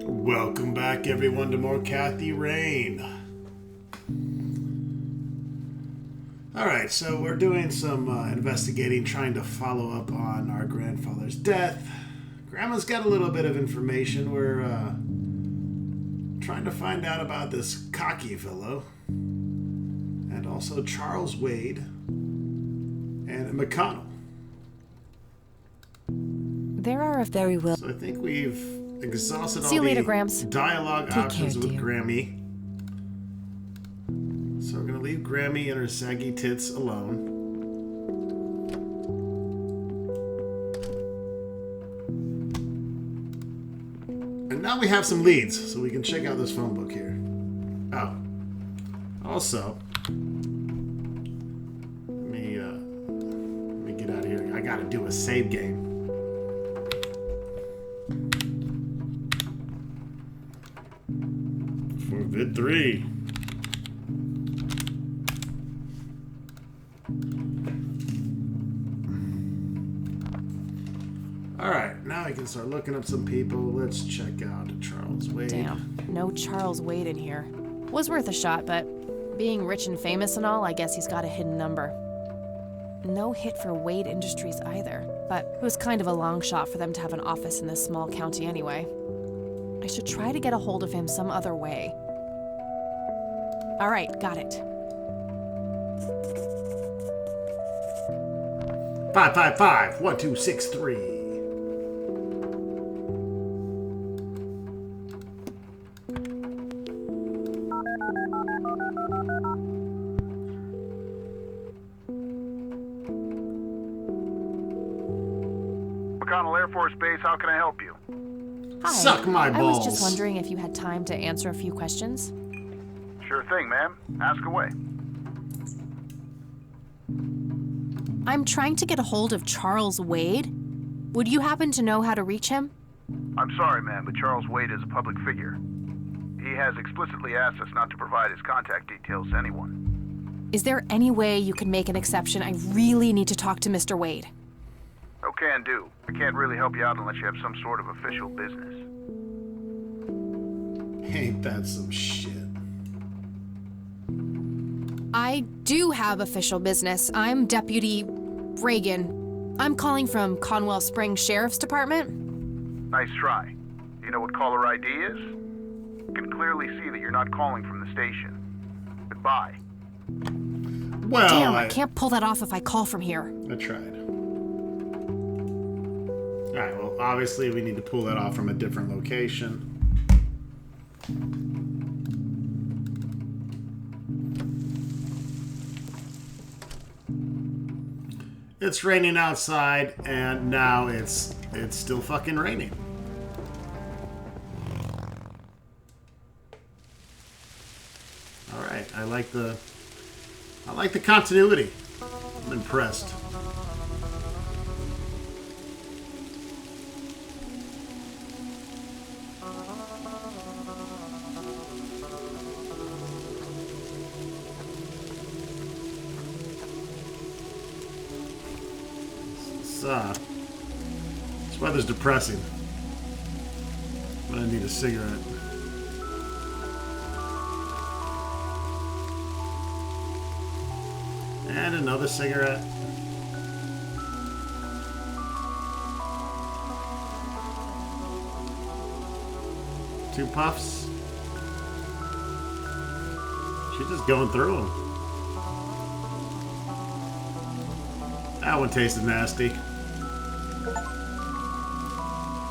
Welcome back, everyone, to more Kathy Rain. Alright, so we're doing some investigating, trying to follow up on our grandfather's death. Grandma's got a little bit of information. We're trying to find out about this cocky fellow. And also Charles Wade and McConnell. There are a very well. So I think we've exhausted See you all later, the Gramps. dialogue Take options care, with dear. Grammy. So we're going to leave Grammy and her saggy tits alone. And now we have some leads, so we can check out this phone book here. Oh. Also, let me get out of here. I got to do a save game. For vid 3. Alright, now I can start looking up some people. Let's check out Charles Wade. Damn, no Charles Wade in here. Was worth a shot, but being rich and famous and all, I guess he's got a hidden number. No hit for Wade Industries either, but it was kind of a long shot for them to have an office in this small county anyway. I should try to get a hold of him some other way. All right, got it. 555-1263. McConnell Air Force Base, how can I help you? Hi. Suck my I balls. was just wondering if you had time to answer a few questions. Sure thing, ma'am. Ask away. I'm trying to get a hold of Charles Wade. Would you happen to know how to reach him? I'm sorry, ma'am, but Charles Wade is a public figure. He has explicitly asked us not to provide his contact details to anyone. Is there any way you can make an exception? I really need to talk to Mr. Wade. No can do. I can't really help you out unless you have some sort of official business. Ain't that some shit? I do have official business. I'm Deputy Reagan. I'm calling from Conwell Springs Sheriff's Department. Nice try. Do you know what caller ID is? You can clearly see that you're not calling from the station. Goodbye. Well, Damn, I can't pull that off if I call from here. I tried. Alright, well, obviously we need to pull that off from a different location. It's raining outside, and now it's still fucking raining. Alright, I like the continuity. I'm impressed. This weather's depressing. I'm gonna need a cigarette. And another cigarette. Two puffs. She's just going through them. That one tasted nasty.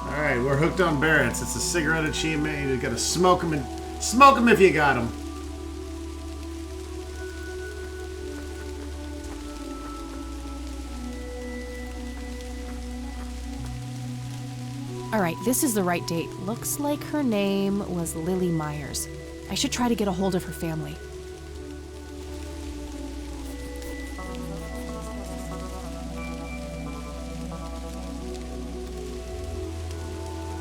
Alright, we're hooked on Barrett's. It's a cigarette achievement. You gotta smoke them and smoke them if you got them. All right, this is the right date. Looks like her name was Lily Myers. I should try to get a hold of her family.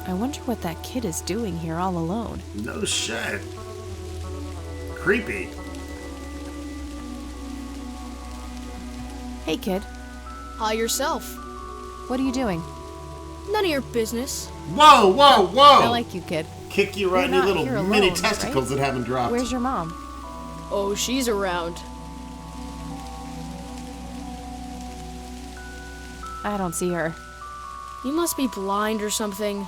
I wonder what that kid is doing here all alone. No shit. Creepy. Hey, kid. Hi yourself. What are you doing? None of your business. Whoa, whoa, whoa! I like you, kid. Kick you right in You're your not little here mini alone, testicles right? that haven't dropped. Where's your mom? Oh, she's around. I don't see her. You must be blind or something.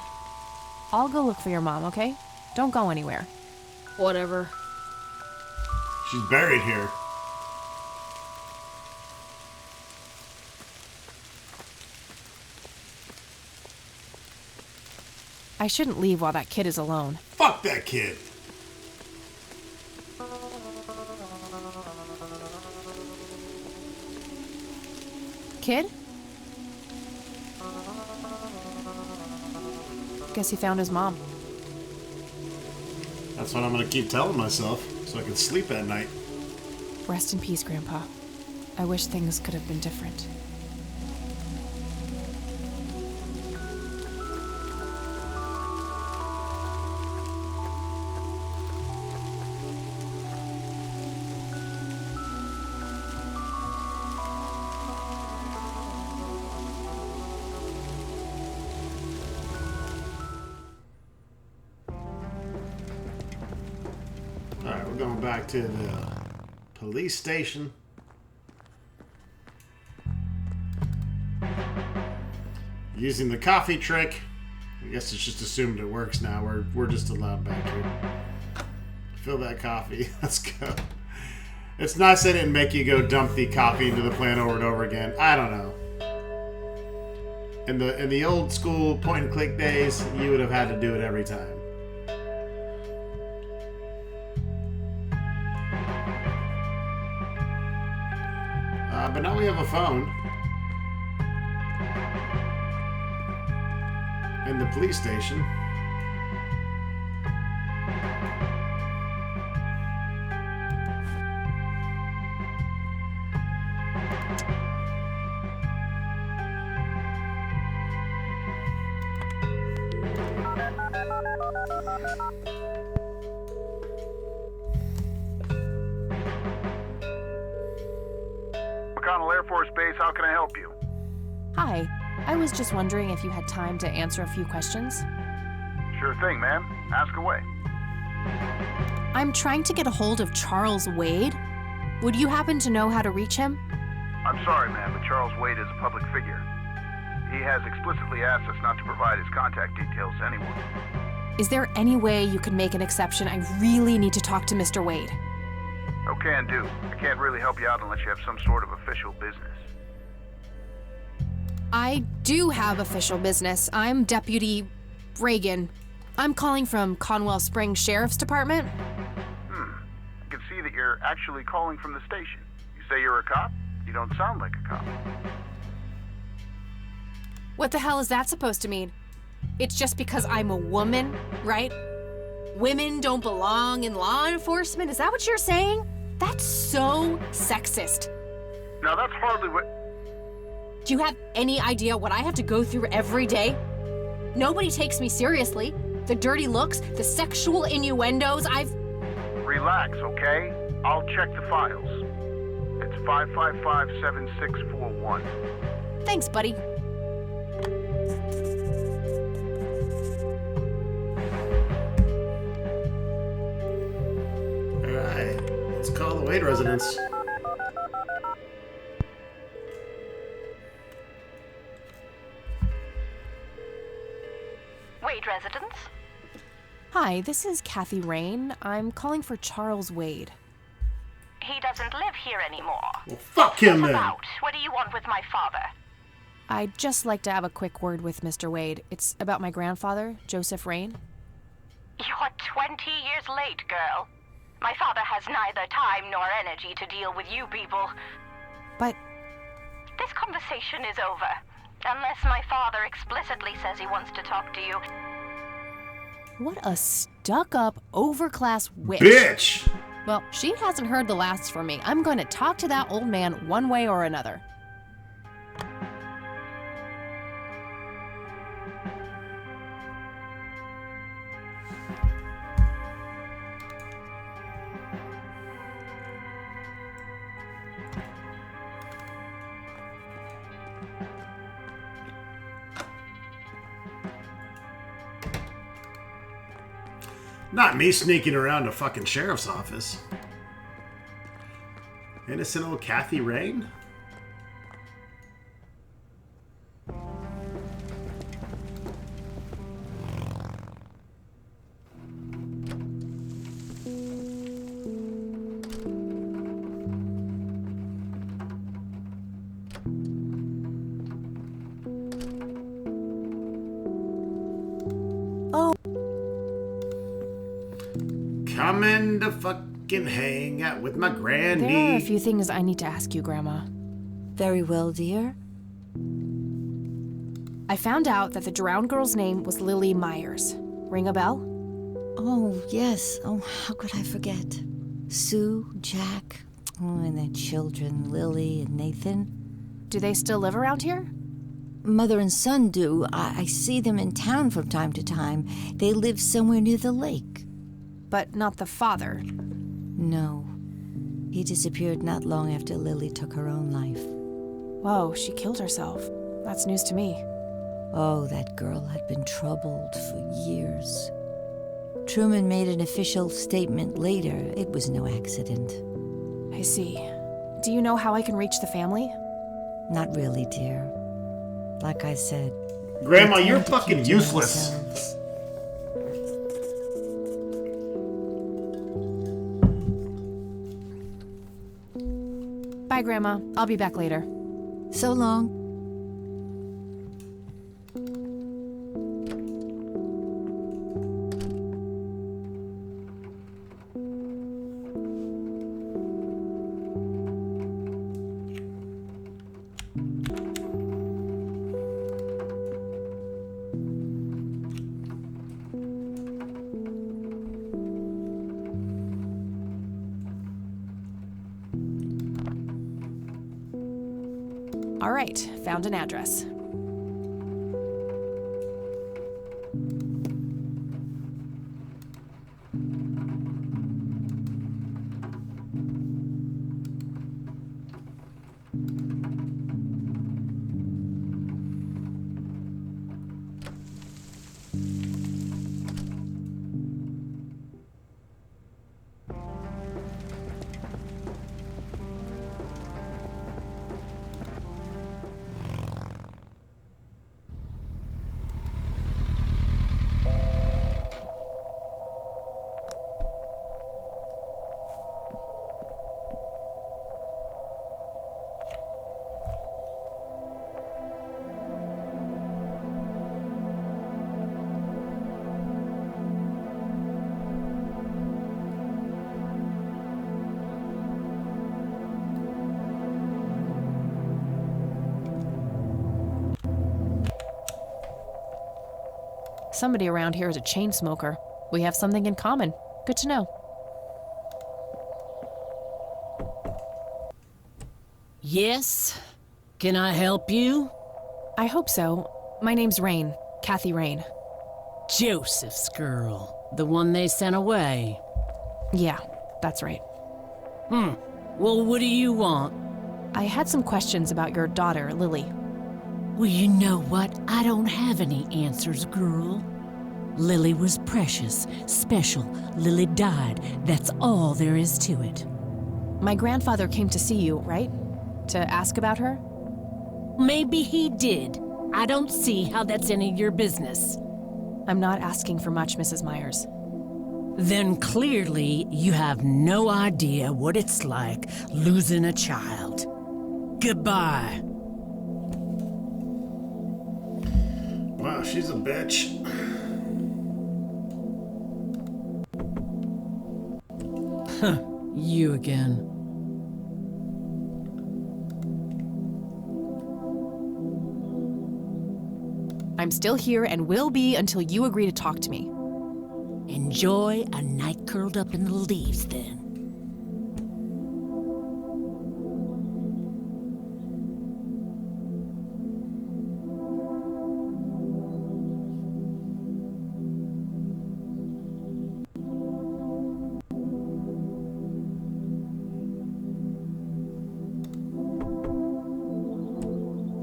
I'll go look for your mom, okay? Don't go anywhere. Whatever. She's buried here. I shouldn't leave while that kid is alone. Fuck that kid. Kid? Guess he found his mom. That's what I'm gonna keep telling myself, so I can sleep at night. Rest in peace, Grandpa. I wish things could have been different. Alright, we're going back to the police station. Using the coffee trick. I guess it's just assumed it works now. We're just allowed back here. Fill that coffee. Let's go. It's nice they didn't make you go dump the coffee into the plant over and over again. I don't know. In the old school point and click days, you would have had to do it every time. But now we have a phone. In the police station. McConnell Air Force Base, how can I help you? Hi. I was just wondering if you had time to answer a few questions. Sure thing, ma'am. Ask away. I'm trying to get a hold of Charles Wade. Would you happen to know how to reach him? I'm sorry, ma'am, but Charles Wade is a public figure. He has explicitly asked us not to provide his contact details to anyone. Is there any way you could make an exception? I really need to talk to Mr. Wade. Oh, can do. I can't really help you out unless you have some sort of official business. I do have official business. I'm Deputy Reagan. I'm calling from Conwell Springs Sheriff's Department. I can see that you're actually calling from the station. You say you're a cop? You don't sound like a cop. What the hell is that supposed to mean? It's just because I'm a woman, right? Women don't belong in law enforcement? Is that what you're saying? That's so sexist. Now, that's hardly what... Do you have any idea what I have to go through every day? Nobody takes me seriously. The dirty looks, the sexual innuendos, Relax, okay? I'll check the files. It's 555-7641. Thanks, buddy. Alright, let's call the Wade residence. Wade residence? Hi, this is Kathy Rain. I'm calling for Charles Wade. He doesn't live here anymore. Well, fuck him What then. about? What do you want with my father? I'd just like to have a quick word with Mr. Wade. It's about my grandfather, Joseph Rain. You're 20 years late, girl. My father has neither time nor energy to deal with you people. But This conversation is over. Unless my father explicitly says he wants to talk to you. what a stuck-up, overclass witch. Bitch! Well, she hasn't heard the last from me. I'm going to talk to that old man one way or another. Not me sneaking around a fucking sheriff's office. Innocent old Kathy Rain? Coming to fucking hang out with my granny. There are a few things I need to ask you, Grandma. Very well, dear. I found out that the drowned girl's name was Lily Myers. Ring a bell? Oh, yes. Oh, how could I forget? Sue, Jack, and their children, Lily and Nathan. Do they still live around here? Mother and son do. I see them in town from time to time. They live somewhere near the lake. But not the father. No. He disappeared not long after Lily took her own life. Whoa, she killed herself. That's news to me. Oh, that girl had been troubled for years. Truman made an official statement later. It was no accident. I see. Do you know how I can reach the family? Not really, dear. Like I said, Grandma, they you're tend to fucking keep to useless. themselves. Bye, Grandma. I'll be back later. So long. All right, found an address. Somebody around here is a chain smoker. We have something in common. Good to know. Yes? Can I help you? I hope so. My name's Rain. Kathy Rain. Joseph's girl. The one they sent away. Yeah, that's right. Well, what do you want? I had some questions about your daughter, Lily. Well, you know what? I don't have any answers, girl. Lily was precious, special. Lily died. That's all there is to it. My grandfather came to see you, right? To ask about her? Maybe he did. I don't see how that's any of your business. I'm not asking for much, Mrs. Myers. Then clearly you have no idea what it's like losing a child. Goodbye. Wow, she's a bitch. You again. I'm still here and will be until you agree to talk to me. Enjoy a night curled up in the leaves, then.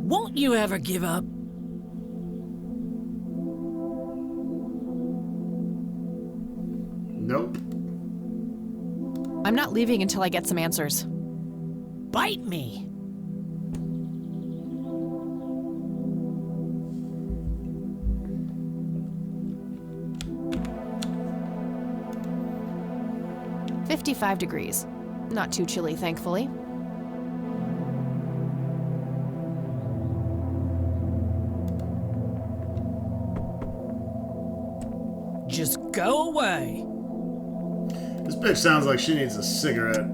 Won't you ever give up? Nope. I'm not leaving until I get some answers. Bite me. $55. Not too chilly, thankfully. Just go away. This bitch sounds like she needs a cigarette.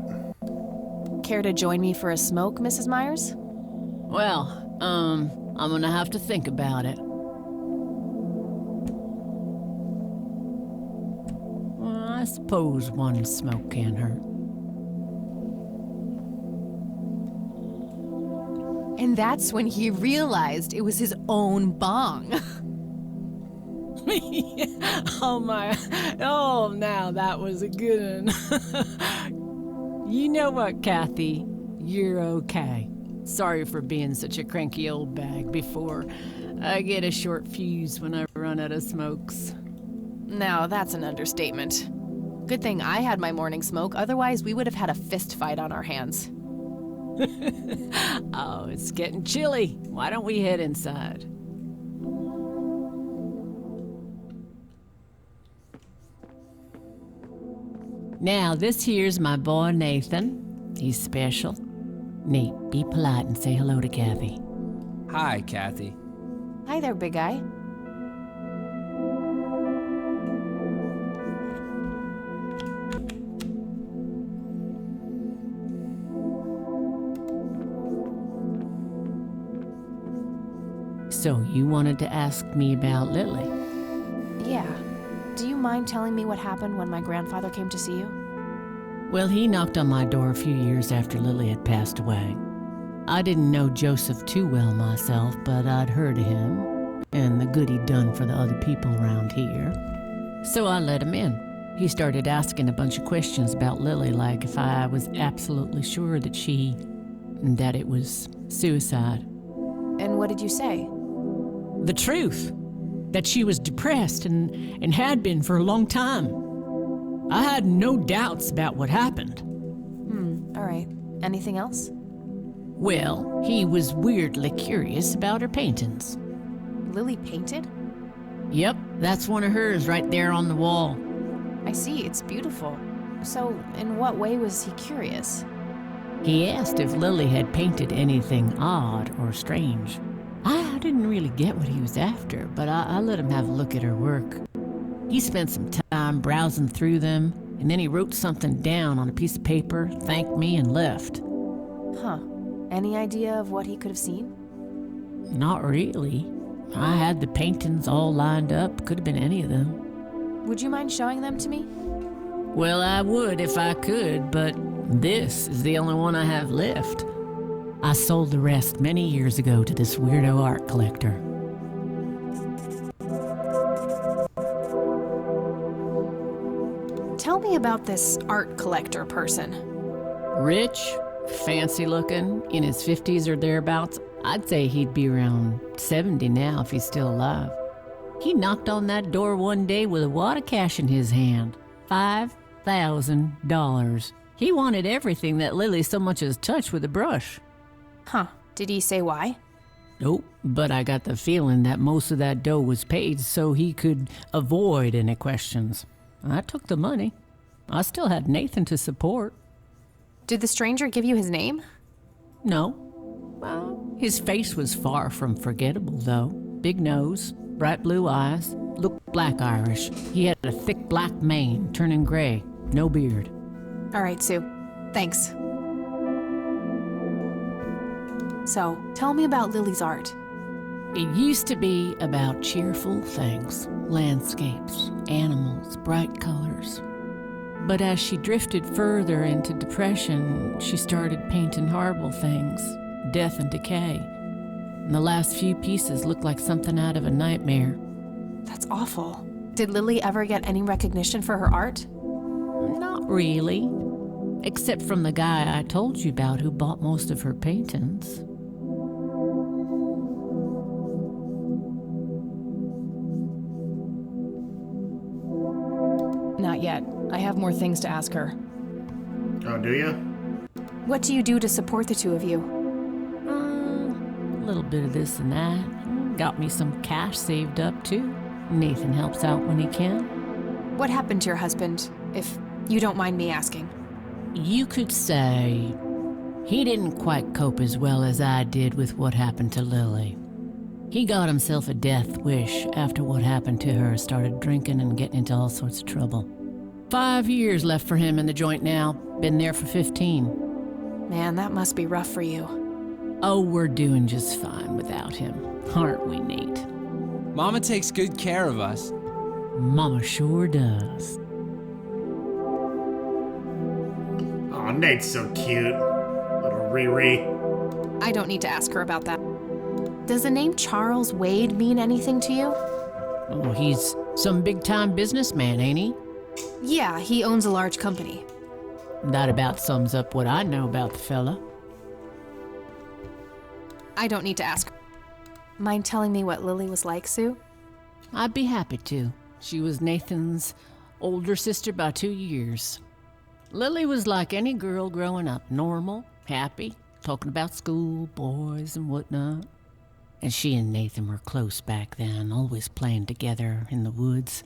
Care to join me for a smoke, Mrs. Myers? Well, I'm gonna have to think about it. Well, I suppose one smoke can't hurt. And that's when he realized it was his own bong. Oh my, oh now that was a good one. You know what, Kathy? You're okay. Sorry for being such a cranky old bag before. I get a short fuse when I run out of smokes. Now, that's an understatement. Good thing I had my morning smoke, otherwise we would have had a fist fight on our hands. Oh, it's getting chilly. Why don't we head inside? Now, this here's my boy Nathan. He's special. Nate, be polite and say hello to Kathy. Hi, Kathy. Hi there, big guy. So, you wanted to ask me about Lily? Yeah. Do you mind telling me what happened when my grandfather came to see you? Well, he knocked on my door a few years after Lily had passed away. I didn't know Joseph too well myself, but I'd heard of him and the good he'd done for the other people around here. So I let him in. He started asking a bunch of questions about Lily, like if I was absolutely sure that it was suicide. And what did you say? The truth. That she was depressed and had been for a long time. I had no doubts about what happened. All right. Anything else? Well, he was weirdly curious about her paintings. Lily painted? Yep, that's one of hers right there on the wall. I see, it's beautiful. So, in what way was he curious? He asked if Lily had painted anything odd or strange. I didn't really get what he was after, but I let him have a look at her work. He spent some time browsing through them, and then he wrote something down on a piece of paper, thanked me, and left. Huh. Any idea of what he could have seen? Not really. I had the paintings all lined up. Could have been any of them. Would you mind showing them to me? Well, I would if I could, but this is the only one I have left. I sold the rest many years ago to this weirdo art collector. Tell me about this art collector person. Rich, fancy looking, in his 50s or thereabouts. I'd say he'd be around 70 now if he's still alive. He knocked on that door one day with a wad of cash in his hand. $5,000. He wanted everything that Lily so much as touched with a brush. Huh. Did he say why? Nope, but I got the feeling that most of that dough was paid so he could avoid any questions. I took the money. I still had Nathan to support. Did the stranger give you his name? No. Well, his face was far from forgettable, though. Big nose, bright blue eyes, looked black Irish. He had a thick black mane, turning gray, no beard. All right, Sue. Thanks. So, tell me about Lily's art. It used to be about cheerful things, landscapes, animals, bright colors. But as she drifted further into depression, she started painting horrible things, death and decay. And the last few pieces looked like something out of a nightmare. That's awful. Did Lily ever get any recognition for her art? Not really. Except from the guy I told you about who bought most of her paintings. Not yet. I have more things to ask her. Oh, do you? What do you do to support the two of you? A little bit of this and that. Got me some cash saved up, too. Nathan helps out when he can. What happened to your husband, if you don't mind me asking? You could say he didn't quite cope as well as I did with what happened to Lily. He got himself a death wish after what happened to her, started drinking and getting into all sorts of trouble. 5 years left for him in the joint now. Been there for 15. Man, that must be rough for you. Oh, we're doing just fine without him. Aren't we, Nate? Mama takes good care of us. Mama sure does. Oh, Nate's so cute. Little Riri. I don't need to ask her about that. Does the name Charles Wade mean anything to you? Oh, he's some big-time businessman, ain't he? Yeah, he owns a large company. That about sums up what I know about the fella. I don't need to ask. Mind telling me what Lily was like, Sue? I'd be happy to. She was Nathan's older sister by 2 years. Lily was like any girl growing up, normal, happy, talking about school, boys, and whatnot. And she and Nathan were close back then, always playing together in the woods.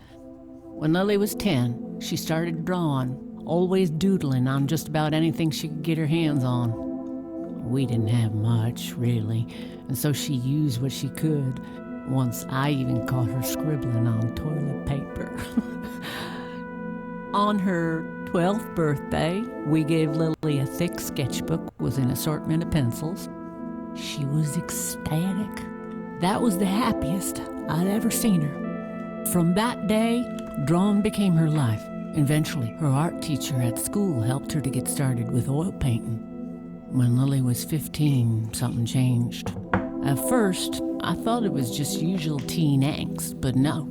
When Lily was 10, she started drawing, always doodling on just about anything she could get her hands on. We didn't have much, really, and so she used what she could. Once I even caught her scribbling on toilet paper. On her 12th birthday, we gave Lily a thick sketchbook with an assortment of pencils. She was ecstatic. That was the happiest I'd ever seen her. From that day, drawing became her life. Eventually, her art teacher at school helped her to get started with oil painting. When Lily was 15, something changed. At first, I thought it was just usual teen angst, but no,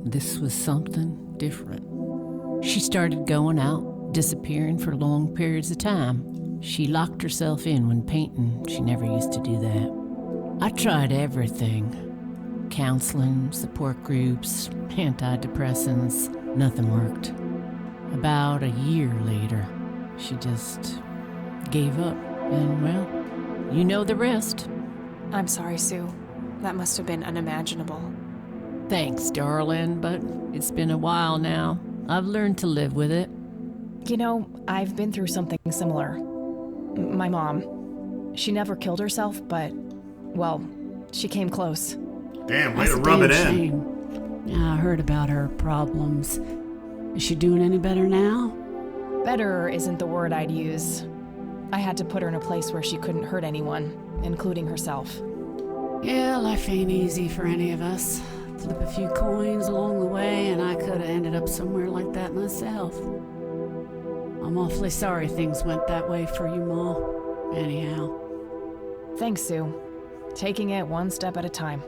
this was something different. She started going out, disappearing for long periods of time. She locked herself in when painting. She never used to do that. I tried everything. Counseling, support groups, antidepressants. Nothing worked. About a year later, she just gave up. And, well, you know the rest. I'm sorry, Sue. That must have been unimaginable. Thanks, darling, but it's been a while now. I've learned to live with it. You know, I've been through something similar. My mom. She never killed herself, but, well, she came close. Damn, way That's to a rub damn it in. shame. Yeah, I heard about her problems. Is she doing any better now? Better isn't the word I'd use. I had to put her in a place where she couldn't hurt anyone, including herself. Yeah, life ain't easy for any of us. Flip a few coins along the way, and I could have ended up somewhere like that myself. I'm awfully sorry things went that way for you, Ma. Anyhow. Thanks, Sue. Taking it one step at a time.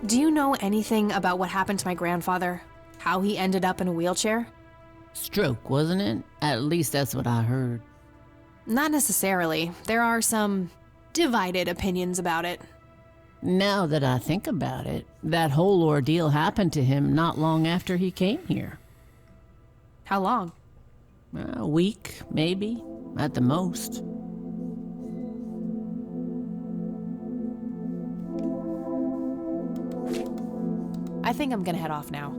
Do you know anything about what happened to my grandfather? How he ended up in a wheelchair? Stroke, wasn't it? At least that's what I heard. Not necessarily. There are some divided opinions about it. Now that I think about it, that whole ordeal happened to him not long after he came here. How long? A week, maybe, at the most. I think I'm gonna head off now.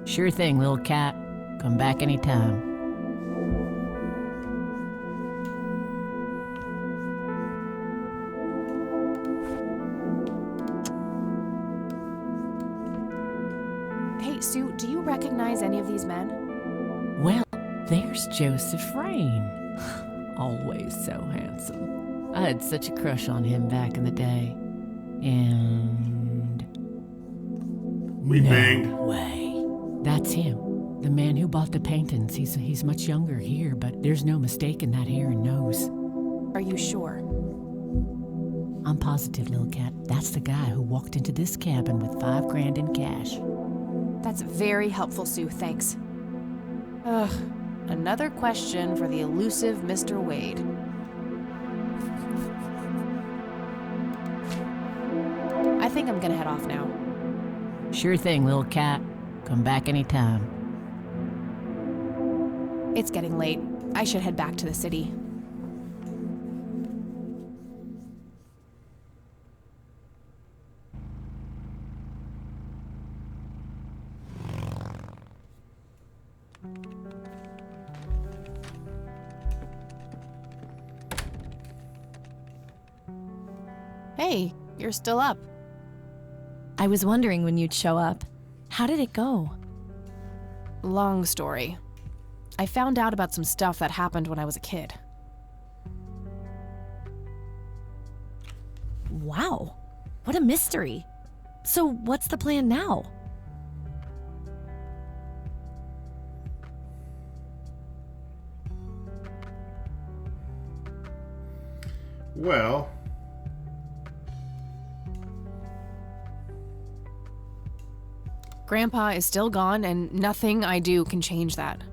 Sure thing, little cat. Come back anytime. Hey, Sue, do you recognize any of these men? Well, there's Joseph Rain. Always so handsome. I had such a crush on him back in the day. And... We banged. way. That's him. The man who bought the paintings. He's much younger here, but there's no mistaking that hair and nose. Are you sure? I'm positive, little cat. That's the guy who walked into this cabin with $5,000 in cash. That's very helpful, Sue. Thanks. Ugh. Another question for the elusive Mr. Wade. I think I'm gonna head off now. Sure thing, little cat. Come back anytime. It's getting late. I should head back to the city. Hey, you're still up. I was wondering when you'd show up. How did it go? Long story. I found out about some stuff that happened when I was a kid. Wow, what a mystery. So what's the plan now? Well, Grandpa is still gone, and nothing I do can change that.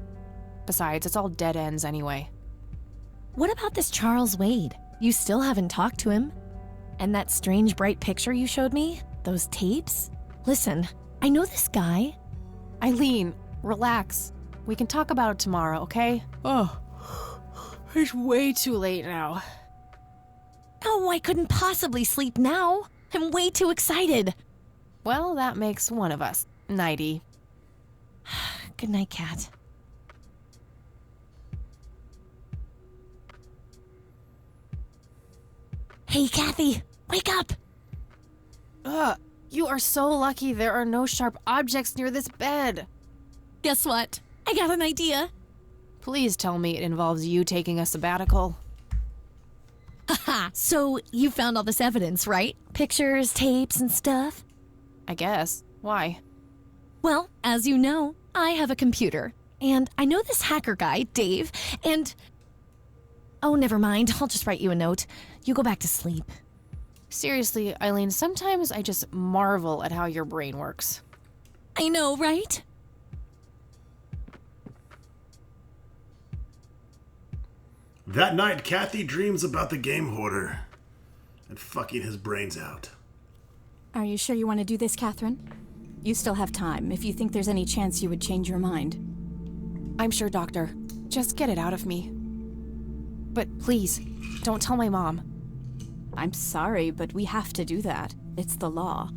Besides, it's all dead ends anyway. What about this Charles Wade? You still haven't talked to him? And that strange bright picture you showed me? Those tapes? Listen, I know this guy. Eileen, relax. We can talk about it tomorrow, okay? Oh, it's way too late now. Oh, I couldn't possibly sleep now. I'm way too excited. Well, that makes one of us. Nighty. Good night, Kat. Hey, Kathy, wake up! You are so lucky there are no sharp objects near this bed. Guess what? I got an idea. Please tell me it involves you taking a sabbatical. Haha, so you found all this evidence, right? Pictures, tapes, and stuff? I guess. Why? Well, as you know, I have a computer. And I know this hacker guy, Dave, and... Oh, never mind. I'll just write you a note. You go back to sleep. Seriously, Eileen, sometimes I just marvel at how your brain works. I know, right? that night Kathy dreams about the game hoarder and fucking his brains out. Are you sure you want to do this, Catherine? You still have time, if you think there's any chance you would change your mind. I'm sure, Doctor. Just get it out of me. But please, don't tell my mom. I'm sorry, but we have to do that. It's the law.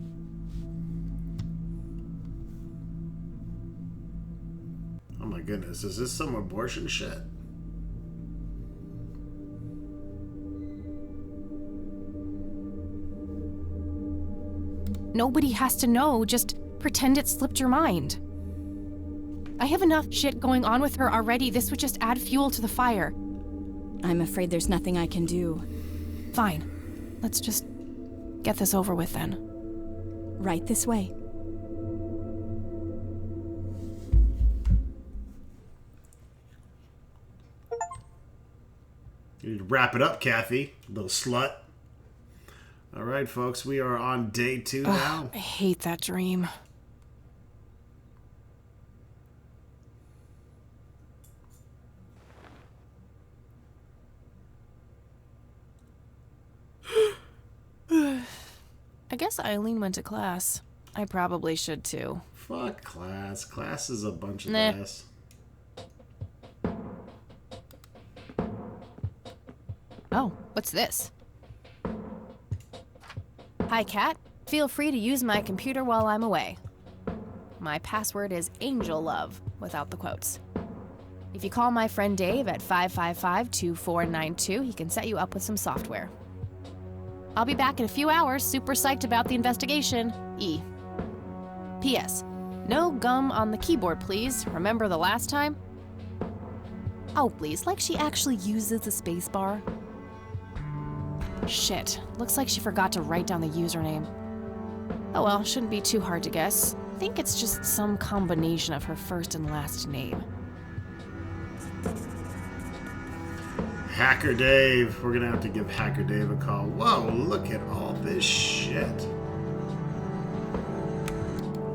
Oh my goodness, is this some abortion shit? Nobody has to know. Just pretend it slipped your mind. I have enough shit going on with her already. This would just add fuel to the fire. I'm afraid there's nothing I can do. Fine. Let's just get this over with then. Right this way. You need to wrap it up, Kathy, little slut. All right, folks, we are on day 2 now. I hate that dream. I guess Eileen went to class. I probably should too. Fuck class. Class is a bunch of Nah. ass. Oh, what's this? Hi, Kat. Feel free to use my computer while I'm away. My password is AngelLove, without the quotes. If you call my friend Dave at 555-2492, he can set you up with some software. I'll be back in a few hours, super psyched about the investigation. E. P.S. No gum on the keyboard, please. Remember the last time? Oh, please, like she actually uses a space bar. Shit, looks like she forgot to write down the username. Oh well, shouldn't be too hard to guess. I think it's just some combination of her first and last name. Hacker Dave. We're gonna have to give Hacker Dave a call. Whoa, look at all this shit. I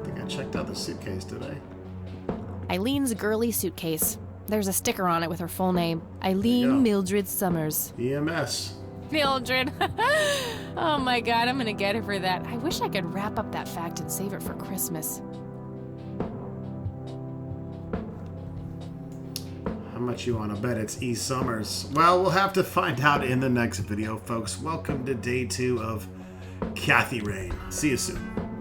think I checked out the suitcase today. Eileen's girly suitcase. There's a sticker on it with her full name. Eileen Mildred Summers. EMS. Mildred. Oh my god, I'm gonna get her for that. I wish I could wrap up that fact and save it for Christmas. How much you want to bet it's E. Summers? Well, we'll have to find out in the next video, folks. Welcome to day 2 of Kathy Rain. See you soon.